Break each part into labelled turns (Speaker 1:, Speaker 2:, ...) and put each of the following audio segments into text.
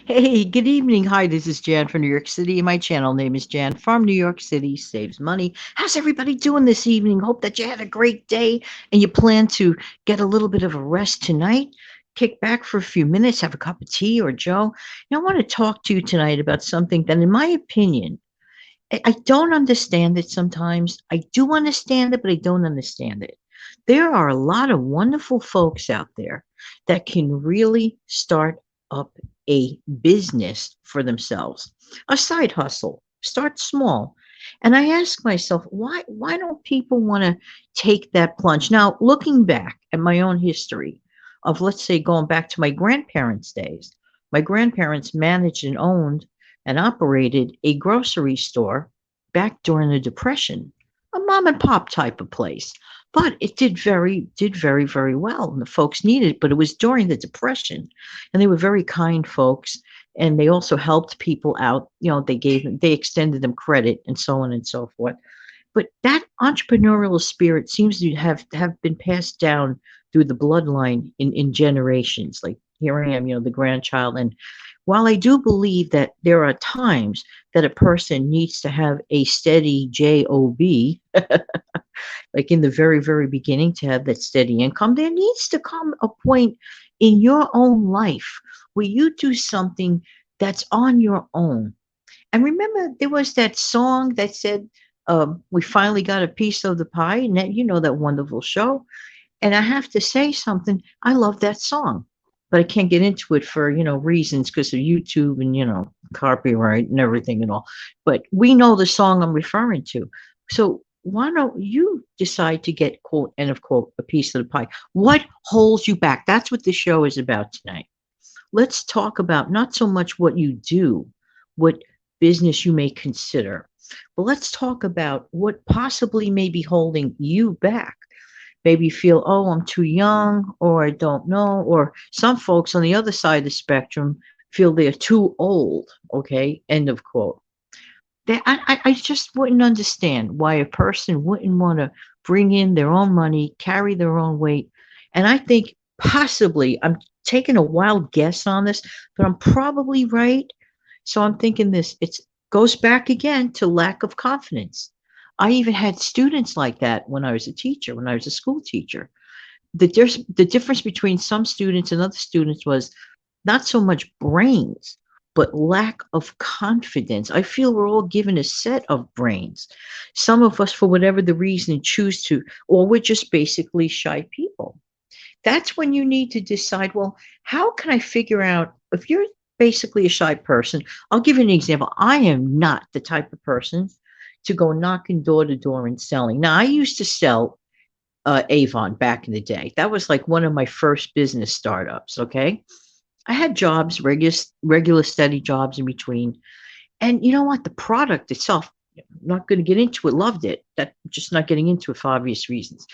Speaker 1: Hey, good evening. Hi, this is Jan from New York City. My channel name is Jan from New York City Saves Money. How's everybody doing this evening? Hope that you had a great day and you plan to get a little bit of a rest tonight. Kick back for a few minutes, have a cup of tea or Joe. Now, I want to talk to you tonight about something that, in my opinion, I don't understand it sometimes. I do understand it, but I don't understand it. There are a lot of wonderful folks out there that can really start up a business for themselves, a side hustle. Start small. And I ask myself, why don't people want to take that plunge? Now, looking back at my own history of, let's say, going back to my grandparents' days, my grandparents managed and owned and operated a grocery store back during the Depression, a mom and pop type of place. But it did very well, and the folks needed it. But it was during the Depression, and they were very kind folks, and they also helped people out. They extended them credit, and so on and so forth. But that entrepreneurial spirit seems to have been passed down through the bloodline in generations. Like here I am, the grandchild. And while I do believe that there are times that a person needs to have a steady job, like in the very beginning, to have that steady income, there needs to come a point in your own life where you do something that's on your own. And remember, there was that song that said, "We finally got a piece of the pie," and that wonderful show. And I have to say something. I love that song, but I can't get into it for reasons because of YouTube and copyright and everything and all. But we know the song I'm referring to. So why don't you decide to get, quote end of quote, a piece of the pie? What holds you back? That's what the show is about tonight. Let's talk about not so much what you do, what business you may consider, but let's talk about what possibly may be holding you back. Maybe you feel, oh, I'm too young, or I don't know, or some folks on the other side of the spectrum feel they're too old. Okay, end of quote. I just wouldn't understand why a person wouldn't want to bring in their own money, carry their own weight. And I think possibly I'm taking a wild guess on this, but I'm probably right. So I'm thinking this, it goes back again to lack of confidence. I even had students like that when I was a teacher, when I was a school teacher. The difference between some students and other students was not so much brains, but lack of confidence. I feel we're all given a set of brains. Some of us, for whatever the reason, choose to, or we're just basically shy people. That's when you need to decide, well, how can I figure out if you're basically a shy person? I'll give you an example. I am not the type of person to go knocking door to door and selling. Now, I used to sell Avon back in the day. That was like one of my first business startups. Okay. I had jobs, regular steady jobs in between. And you know what? The product itself, I'm not going to get into it, loved it. That just not getting into it for obvious reasons.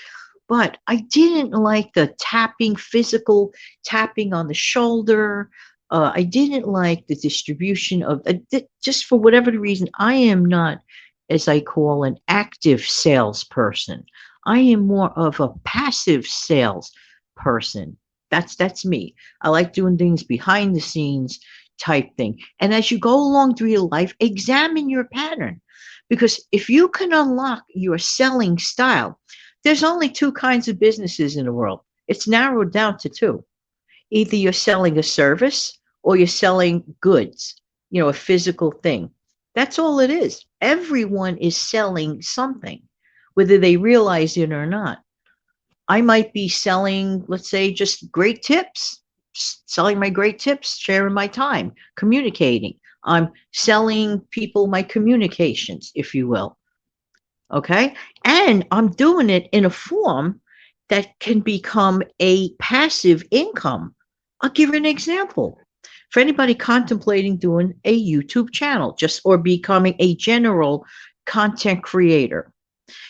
Speaker 1: But I didn't like the tapping, physical tapping on the shoulder. I didn't like the distribution of just for whatever the reason. I am not, as I call, an active salesperson. I am more of a passive sales person. That's me. I like doing things behind the scenes type thing. And as you go along through your life, examine your pattern. Because if you can unlock your selling style, there's only two kinds of businesses in the world. It's narrowed down to two. Either you're selling a service or you're selling goods, a physical thing. That's all it is. Everyone is selling something, whether they realize it or not. I might be selling, let's say, just great tips, selling my great tips, sharing my time, communicating. I'm selling people my communications, if you will. Okay. And I'm doing it in a form that can become a passive income. I'll give you an example. For anybody contemplating doing a YouTube channel, just or becoming a general content creator,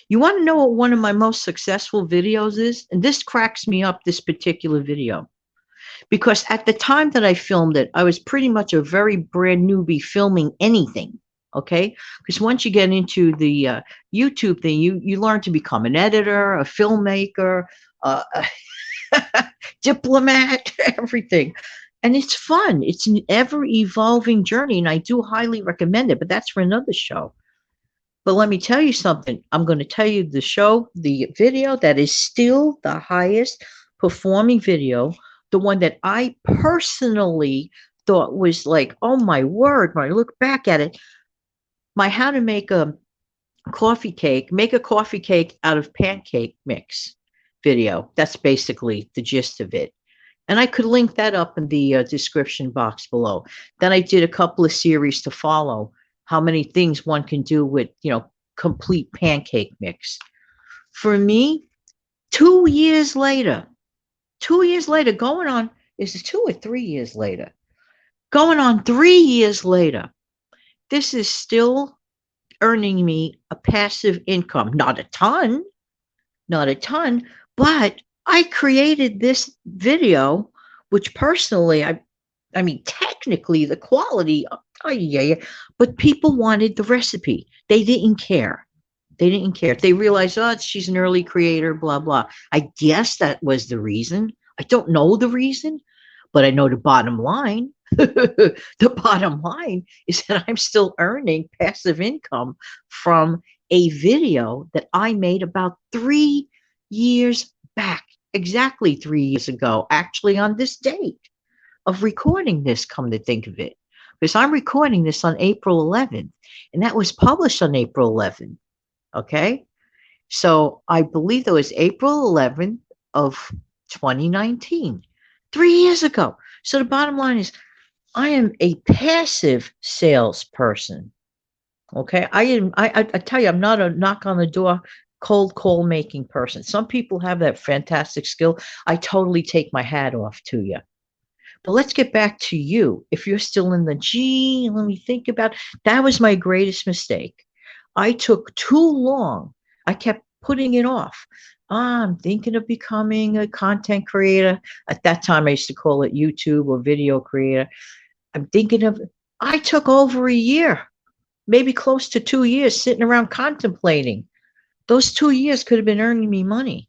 Speaker 1: you want to know what one of my most successful videos is? And this cracks me up, this particular video, because at the time that I filmed it, I was pretty much a very brand newbie filming anything. Okay, because once you get into the YouTube thing, you learn to become an editor, a filmmaker, a diplomat, everything. And it's fun. It's an ever evolving journey, and I do highly recommend it, but that's for another show. But let me tell you something. I'm going to tell you the video that is still the highest performing video, the one that I personally thought was like, oh my word, when I look back at it, my how to make a coffee cake out of pancake mix video. That's basically the gist of it. And I could link that up in the description box below. Then I did a couple of series to follow how many things one can do with, complete pancake mix. For me, 2 years later, going on, is it 2 or 3 years later? Going on 3 years later, this is still earning me a passive income. Not a ton, but I created this video, which personally, I mean, technically the quality, oh yeah, but people wanted the recipe. They didn't care. They didn't care. They realized, oh, she's an early creator, blah, blah. I guess that was the reason. I don't know the reason, but I know the bottom line. The bottom line is that I'm still earning passive income from a video that I made about 3 years back, exactly 3 years ago, actually on this date of recording this, come to think of it. Because I'm recording this on April 11th, and that was published on April 11th. Okay. So I believe that was April 11th of 2019, 3 years ago. So the bottom line is I am a passive salesperson. Okay. I tell you, I'm not a knock on the door, cold call making person. Some people have that fantastic skill. I totally take my hat off to you. But let's get back to you. If you're still in the gee, let me think about that was my greatest mistake. I took too long. I kept putting it off. I'm thinking of becoming a content creator. At that time, I used to call it YouTube or video creator. I'm thinking of, I took over a year, maybe close to 2 years sitting around contemplating. Those 2 years could have been earning me money.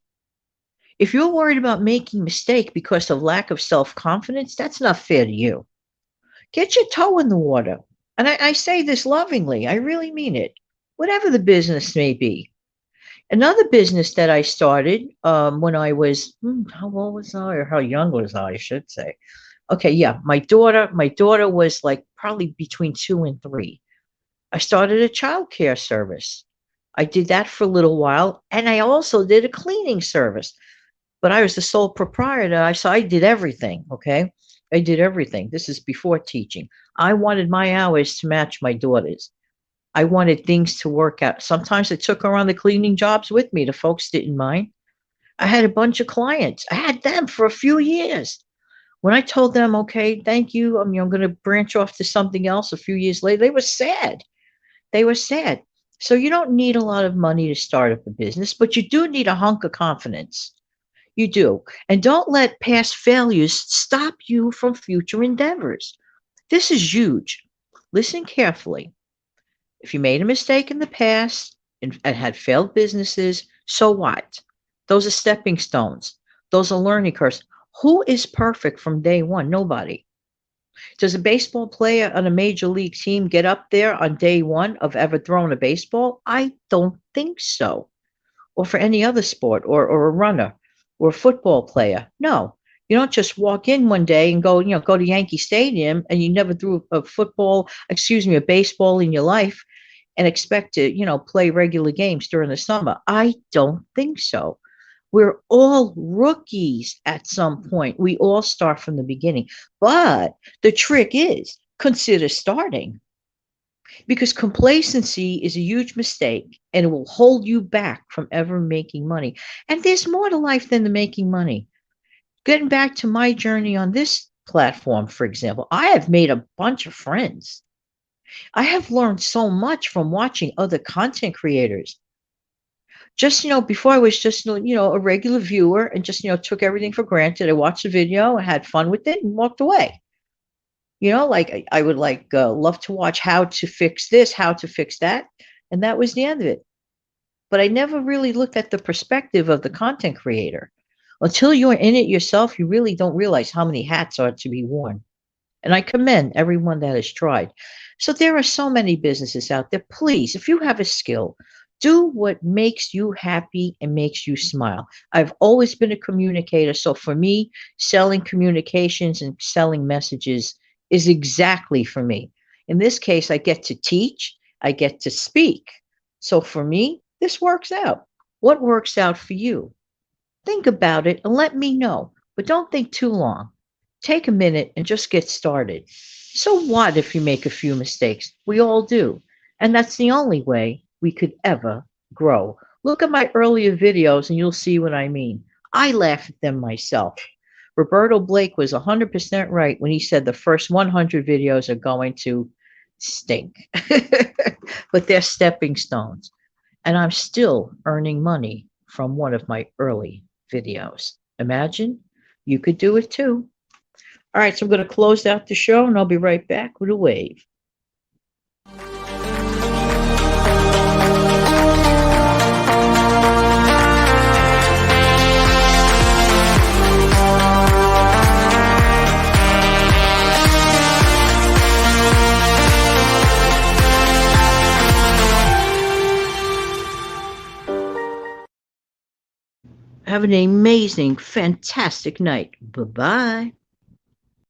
Speaker 1: If you're worried about making a mistake because of lack of self-confidence, that's not fair to you. Get your toe in the water. And I say this lovingly. I really mean it. Whatever the business may be. Another business that I started when I was, how old was I or how young was I should say. Okay, yeah, my daughter was like probably between 2 and 3. I started a child care service. I did that for a little while, and I also did a cleaning service. But I was the sole proprietor, so I did everything. Okay, I did everything. This is before teaching. I wanted my hours to match my daughter's. I wanted things to work out. Sometimes I took her on the cleaning jobs with me. The folks didn't mind. I had a bunch of clients. I had them for a few years. When I told them, okay, thank you, I'm going to branch off to something else a few years later, they were sad. They were sad. So you don't need a lot of money to start up a business, but you do need a hunk of confidence. You do. And don't let past failures stop you from future endeavors. This is huge. Listen carefully. If you made a mistake in the past and had failed businesses, so what? Those are stepping stones. Those are learning curves. Who is perfect from day one? Nobody. Does a baseball player on a major league team get up there on day one of ever throwing a baseball? I don't think so. Or for any other sport, or a runner, or a football player. No. You don't just walk in one day and go to Yankee Stadium and you never threw a baseball in your life and expect to, play regular games during the summer. I don't think so. We're all rookies at some point. We all start from the beginning. But the trick is consider starting because complacency is a huge mistake and it will hold you back from ever making money. And there's more to life than the making money. Getting back to my journey on this platform, for example, I have made a bunch of friends. I have learned so much from watching other content creators. Just, before I was just, a regular viewer and just, took everything for granted. I watched the video, I had fun with it and walked away. Like I would love to watch how to fix this, how to fix that. And that was the end of it. But I never really looked at the perspective of the content creator. Until you're in it yourself, you really don't realize how many hats are to be worn. And I commend everyone that has tried. So there are so many businesses out there. Please, if you have a skill, do what makes you happy and makes you smile. I've always been a communicator. So for me, selling communications and selling messages is exactly for me. In this case, I get to teach, I get to speak. So for me, this works out. What works out for you? Think about it and let me know, but don't think too long. Take a minute and just get started. So what if you make a few mistakes? We all do. And that's the only way we could ever grow. Look at my earlier videos and you'll see what I mean. I laugh at them myself. Roberto Blake was 100% right when he said the first 100 videos are going to stink, but they're stepping stones. And I'm still earning money from one of my early videos. Imagine you could do it too. All right, so I'm going to close out the show and I'll be right back with a wave. Have an amazing, fantastic night. Bye bye.